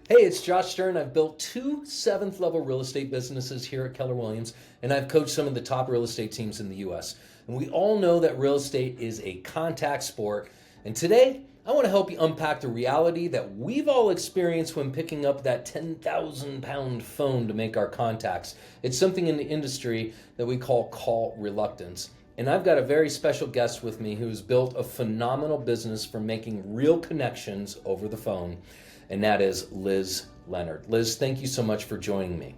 Hey, it's Josh Stern. I've built two seventh level real estate businesses here at Keller Williams, and I've coached some of the top real estate teams in the US. And we all know that real estate is a contact sport. And today, I want to help you unpack the reality that we've all experienced when picking up that 10,000 pound phone to make our contacts. It's something in the industry that we call reluctance. And I've got a very special guest with me who's built a phenomenal business for making real connections over the phone, and that is Liz Leonard. Liz, thank you so much for joining me.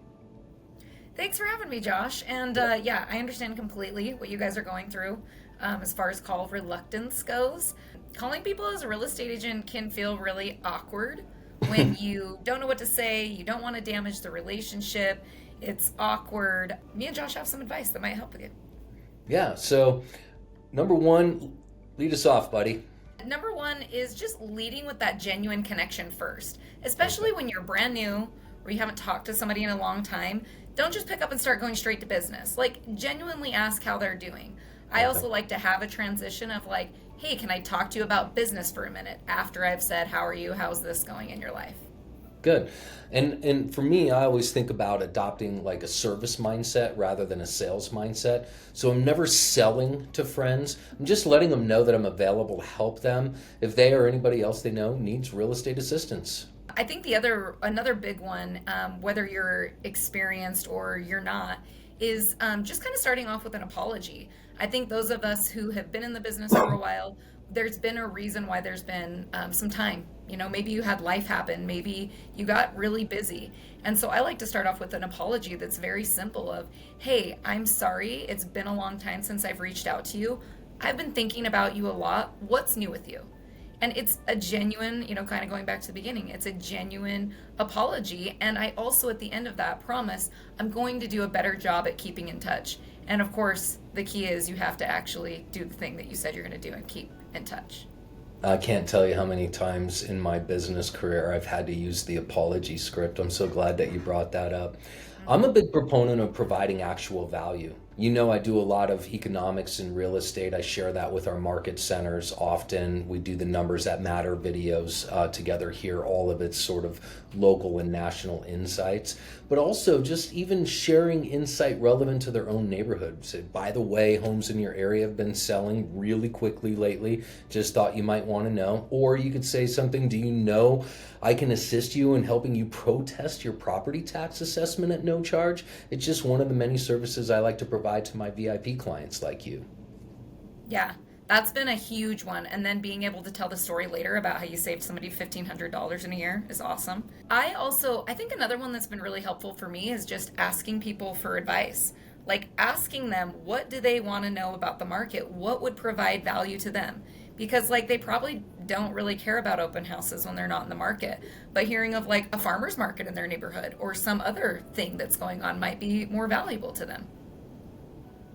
Thanks for having me, Josh. And yeah, I understand completely what you guys are going through as far as call reluctance goes. Calling people as a real estate agent can feel really awkward when you don't know what to say, you don't want to damage the relationship. It's awkward. Me and Josh have some advice that might help you. Yeah, so number one, lead us off, buddy. Number one is just leading with that genuine connection first, Okay. especially when you're brand new or you haven't talked to somebody in a long time. Don't just pick up and start going straight to business. Like, genuinely ask how they're doing. I Okay. also like to have a transition of like, hey, can I talk to you about business for a minute after I've said, how are you? How's this going in your life? Good. And for me, I always think about adopting like a service mindset rather than a sales mindset. So I'm never selling to friends. I'm just letting them know that I'm available to help them if they or anybody else they know needs real estate assistance. I think another big one, whether you're experienced or you're not, is just kind of starting off with an apology. I think those of us who have been in the business for a while, there's been a reason why there's been some time. You know, maybe you had life happen, maybe you got really busy. And so I like to start off with an apology that's very simple of, hey, I'm sorry. It's been a long time since I've reached out to you. I've been thinking about you a lot. What's new with you? And it's a genuine, kind of going back to the beginning, it's a genuine apology. And I also, at the end of that, promise I'm going to do a better job at keeping in touch. And of course, the key is you have to actually do the thing that you said you're going to do and keep in touch. I can't tell you how many times in my business career I've had to use the apology script. I'm so glad that you brought that up. I'm a Hmm. big proponent of providing actual value. You know, I do a lot of economics in real estate. I share that with our market centers often. We do the Numbers That Matter videos together here, all of its sort of local and national insights, but also just even sharing insight relevant to their own neighborhood. So, by the way, homes in your area have been selling really quickly lately. Just thought you might want to know. Or you could say something, do you know I can assist you in helping you protest your property tax assessment at no charge? It's just one of the many services I like to provide to my VIP clients like you. Yeah, that's been a huge one. And then being able to tell the story later about how you saved somebody $1,500 in a year is awesome. I think another one that's been really helpful for me is just asking people for advice. Like asking them, what do they want to know about the market? What would provide value to them? Because like they probably don't really care about open houses when they're not in the market. But hearing of like a farmer's market in their neighborhood or some other thing that's going on might be more valuable to them.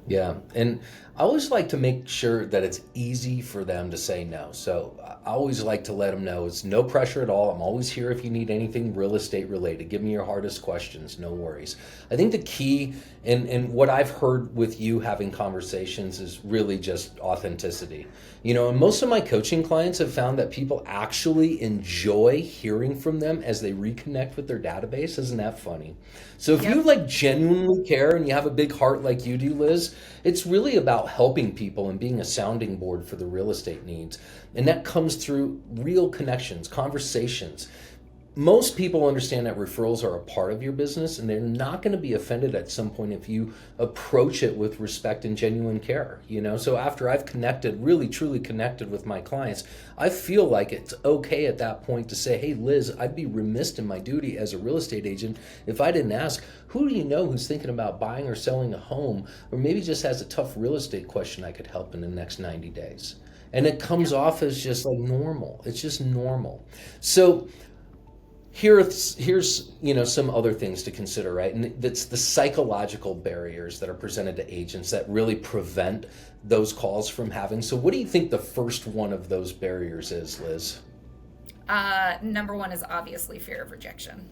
Yeah, and I always like to make sure that it's easy for them to say no. So I always like to let them know it's no pressure at all. I'm always here if you need anything real estate related. Give me your hardest questions, no worries. I think the key and what I've heard with you having conversations is really just authenticity. You know, and most of my coaching clients have found that people actually enjoy hearing from them as they reconnect with their database. Isn't that funny? So if you Yep. like genuinely care and you have a big heart like you do, Liz, it's really about helping people and being a sounding board for the real estate needs. And that comes through real connections, conversations. Most people understand that referrals are a part of your business and they're not going to be offended at some point if you approach it with respect and genuine care, you know. So after I've connected, really truly connected with my clients, I feel like it's okay at that point to say, hey Liz, I'd be remiss in my duty as a real estate agent if I didn't ask, who do you know who's thinking about buying or selling a home, or maybe just has a tough real estate question I could help in the next 90 days. And it comes Yep. off as just like normal. It's just normal. So here's some other things to consider, right? And that's the psychological barriers that are presented to agents that really prevent those calls from having. So what do you think the first one of those barriers is, Liz? Number one is obviously fear of rejection.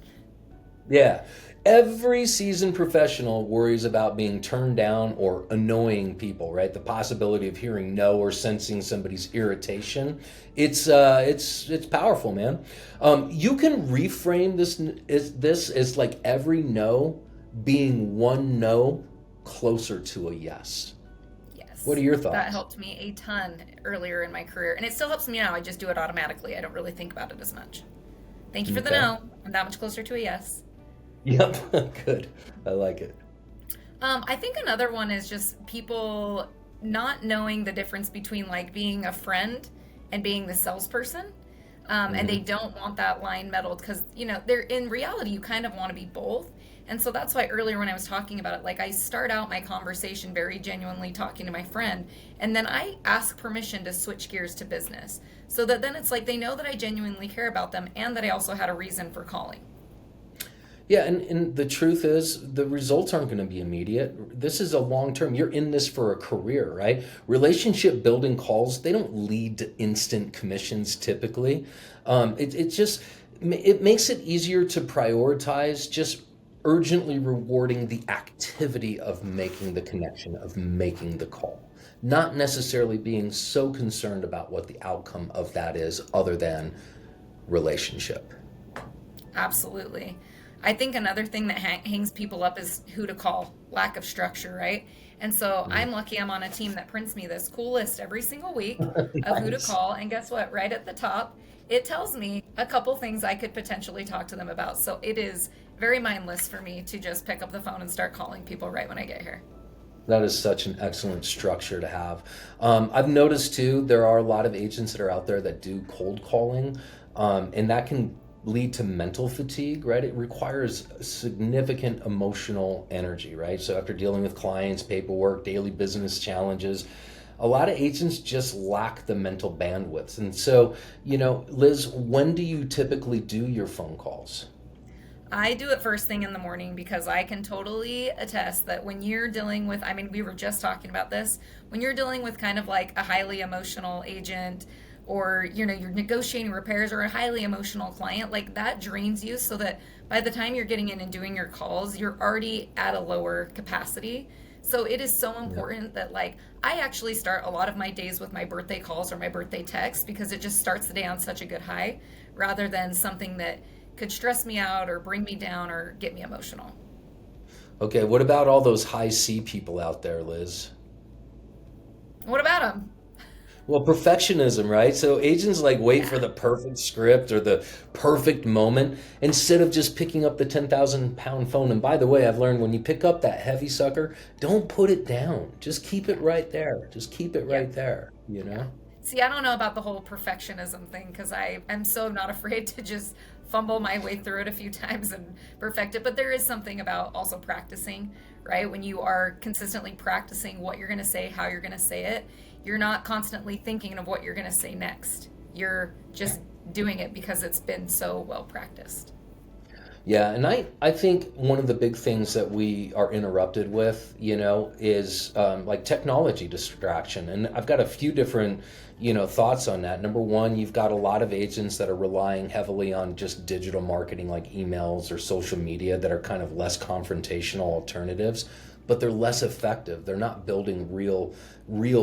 Yeah. Every seasoned professional worries about being turned down or annoying people, right? The possibility of hearing no or sensing somebody's irritation. It's powerful, man. You can reframe this as like every no being one no closer to a yes. What are Yes, your that thoughts? helped me a ton earlier in my career, and it still helps me now. I just do it automatically. I don't really think about it as much. Thank you for the Okay. no. I'm that much closer to a yes. Yep. Good. I like it. I think another one is just people not knowing the difference between like being a friend and being the salesperson. And they Hmm. don't want that line meddled because, they're in reality, you kind of want to be both. And so that's why earlier when I was talking about it, like I start out my conversation very genuinely talking to my friend, and then I ask permission to switch gears to business so that then it's like they know that I genuinely care about them and that I also had a reason for calling. Yeah, and the truth is, the results aren't going to be immediate. This is a long term. You're in this for a career, right? Relationship building calls, they don't lead to instant commissions typically. It just it makes it easier to prioritize just urgently rewarding the activity of making the connection, of making the call, not necessarily being so concerned about what the outcome of that is, other than relationship. Absolutely. I think another thing that hangs people up is who to call, lack of structure, right? And so I'm lucky I'm on a team that prints me this cool list every single week of who to Nice. call. And guess what? Right at the top, it tells me a couple things I could potentially talk to them about. So it is very mindless for me to just pick up the phone and start calling people right when I get here. That is such an excellent structure to have. I've noticed too, there are a lot of agents that are out there that do cold calling, and that can lead to mental fatigue, right? It requires significant emotional energy, right? So after dealing with clients, paperwork, daily business challenges, a lot of agents just lack the mental bandwidth. And so, Liz, when do you typically do your phone calls? I do it first thing in the morning because I can totally attest that when you're dealing with, I mean, we were just talking about this, when you're dealing with kind of like a highly emotional agent or, you're negotiating repairs or a highly emotional client, like that drains you so that by the time you're getting in and doing your calls, you're already at a lower capacity. So it is so Yeah. important that like I actually start a lot of my days with my birthday calls or my birthday texts because it just starts the day on such a good high rather than something that could stress me out or bring me down or get me emotional. Okay, what about all those high C people out there, Liz? What about them? Well, perfectionism, right? So agents like wait for Yeah. the perfect script or the perfect moment instead of just picking up the 10,000 pound phone. And by the way, I've learned when you pick up that heavy sucker, don't put it down. Just keep it Yeah. right there. Just keep it right Yep. there, Yeah. See, I don't know about the whole perfectionism thing because I am so not afraid to just fumble my way through it a few times and perfect it. But there is something about also practicing, right? When you are consistently practicing what you're going to say, how you're going to say it, you're not constantly thinking of what you're going to say next. You're just doing it because it's been so well practiced. Yeah, and I think one of the big things that we are interrupted with, is like technology distraction. And I've got a few different, thoughts on that. Number one, you've got a lot of agents that are relying heavily on just digital marketing like emails or social media that are kind of less confrontational alternatives, but they're less effective. They're not building real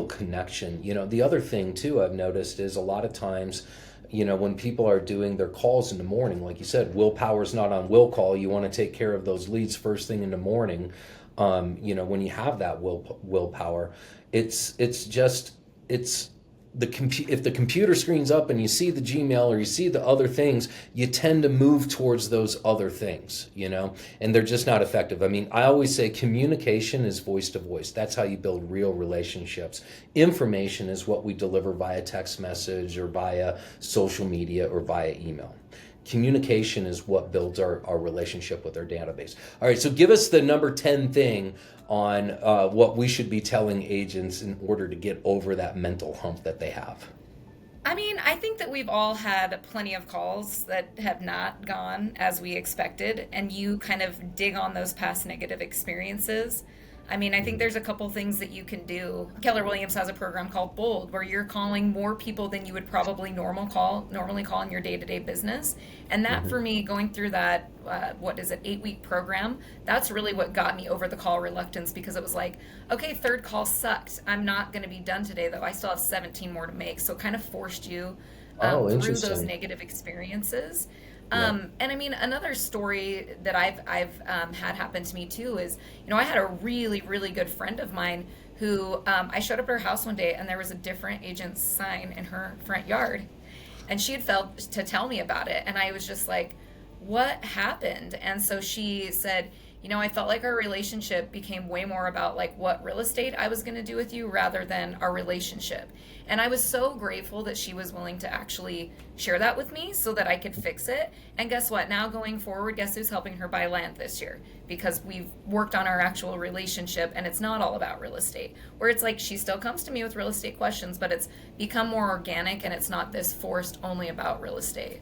connection. The other thing too I've noticed is a lot of times when people are doing their calls in the morning, like you said, willpower's not on will call. You want to take care of those leads first thing in the morning. When you have that willpower, it's just it's if the computer screen's up and you see the Gmail or you see the other things, you tend to move towards those other things, and they're just not effective. I mean, I always say communication is voice to voice. That's how you build real relationships. Information is what we deliver via text message or via social media or via email. Communication is what builds our relationship with our database. All right, so give us the number 10 thing on what we should be telling agents in order to get over that mental hump that they have. I mean, I think that we've all had plenty of calls that have not gone as we expected, and you kind of dig on those past negative experiences. I mean, I think there's a couple things that you can do. Keller Williams has a program called Bold, where you're calling more people than you would probably normally call in your day-to-day business. And that, Hmm. for me, going through that, what is it, 8-week program, that's really what got me over the call reluctance, because it was like, okay, third call sucked. I'm not going to be done today, though. I still have 17 more to make. So it kind of forced you Oh, through those interesting. negative experiences. Yeah. And I mean, another story that I've had happen to me too is, I had a really, really good friend of mine who I showed up at her house one day and there was a different agent's sign in her front yard. And she had failed to tell me about it. And I was just like, what happened? And so she said, I felt like our relationship became way more about like what real estate I was going to do with you rather than our relationship. And I was so grateful that she was willing to actually share that with me so that I could fix it. And guess what? Now going forward, guess who's helping her buy land this year? Because we've worked on our actual relationship and it's not all about real estate. Where it's like she still comes to me with real estate questions, but it's become more organic and it's not this forced only about real estate.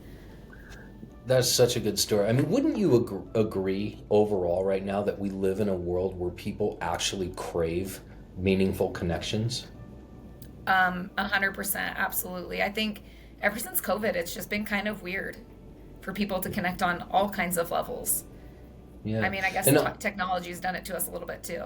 That's such a good story. I mean, wouldn't you agree overall right now that we live in a world where people actually crave meaningful connections? 100%, absolutely. I think ever since COVID, it's just been kind of weird for people to connect on all kinds of levels. I Yeah. mean, I guess And technology's done it to us a little bit too.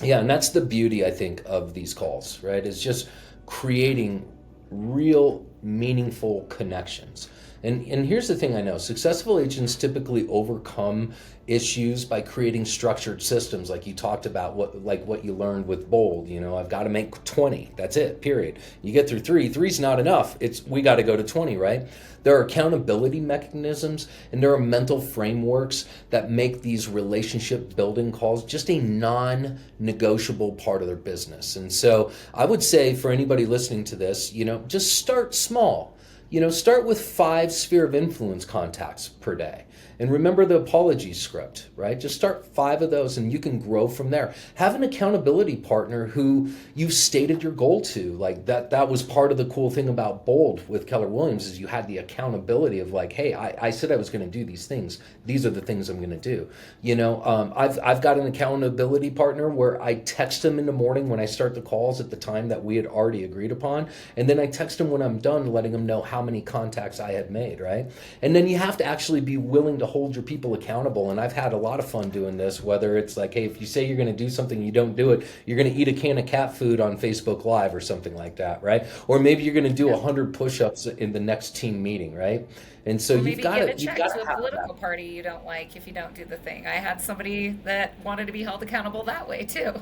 yeah, and that's the beauty, I think, of these calls, right? Is just creating real, meaningful connections. And here's the thing I know successful agents typically overcome issues by creating structured systems, like you talked about, what you learned with Bold. I've got to make 20. That's it, period. You get through three. Three's not enough. We got to go to 20, right? There are accountability mechanisms and there are mental frameworks that make these relationship building calls just a non negotiable part of their business. And so I would say for anybody listening to this, just start small. Start with 5 sphere of influence contacts per day. And remember the apology script, right? Just start 5 of those and you can grow from there. Have an accountability partner who you've stated your goal to. Like that was part of the cool thing about Bold with Keller Williams is you had the accountability of like, hey, I said I was going to do these things. These are the things I'm going to do. I've got an accountability partner where I text him in the morning when I start the calls at the time that we had already agreed upon. And then I text him when I'm done, letting him know how many contacts I had made, right? And then you have to actually be willing to hold your people accountable. And I've had a lot of fun doing this, whether it's like, hey, if you say you're going to do something, you don't do it, you're going to eat a can of cat food on Facebook Live or something like that, right? Or maybe you're going to do Yeah. 100 push-ups in the next team meeting, right? And so Or you've maybe got give a to you've check got to to a have that. political party you don't like if you don't do the thing. I had somebody that wanted to be held accountable that way too.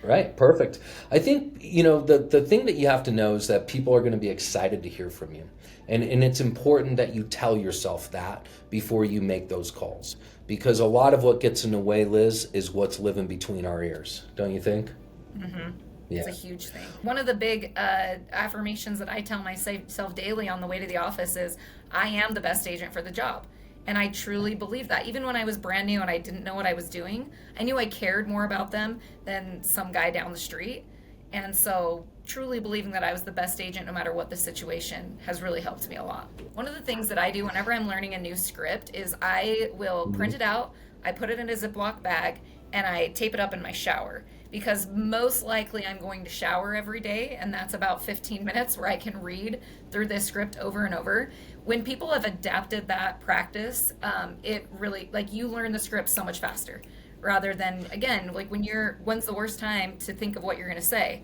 Right, perfect. I think, the thing that you have to know is that people are going to be excited to hear from you. And it's important that you tell yourself that before you make those calls. Because a lot of what gets in the way, Liz, is what's living between our ears. Don't you think? It's Yeah. a huge thing. One of the big affirmations that I tell myself daily on the way to the office is, I am the best agent for the job. And I truly believe that. Even when I was brand new and I didn't know what I was doing, I knew I cared more about them than some guy down the street. And so, truly believing that I was the best agent no matter what the situation has really helped me a lot. One of the things that I do whenever I'm learning a new script is I will print Mhm. it out, I put it in a Ziploc bag, and I tape it up in my shower. Because most likely I'm going to shower every day, and that's about 15 minutes where I can read through this script over and over. When people have adapted that practice, it really, like, you learn the script so much faster rather than, again, like when's the worst time to think of what you're going to say?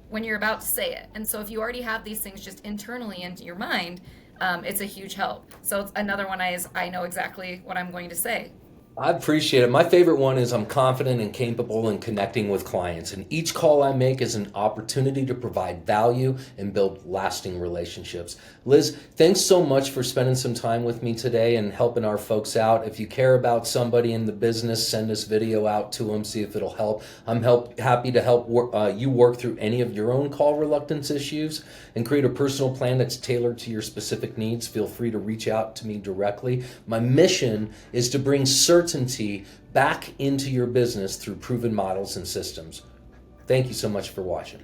When you're about to say it. And so if you already have these things just internally into your mind, it's a huge help. So it's another one is I know exactly what I'm going to say. I appreciate it. My favorite one is I'm confident and capable in connecting with clients, and each call I make is an opportunity to provide value and build lasting relationships. Liz, thanks so much for spending some time with me today and helping our folks out. If you care about somebody in the business, send this video out to them, see if it'll help. Happy to help you work through any of your own call reluctance issues and create a personal plan that's tailored to your specific needs. Feel free to reach out to me directly. My mission is to bring certainty back into your business through proven models and systems. Thank you so much for watching.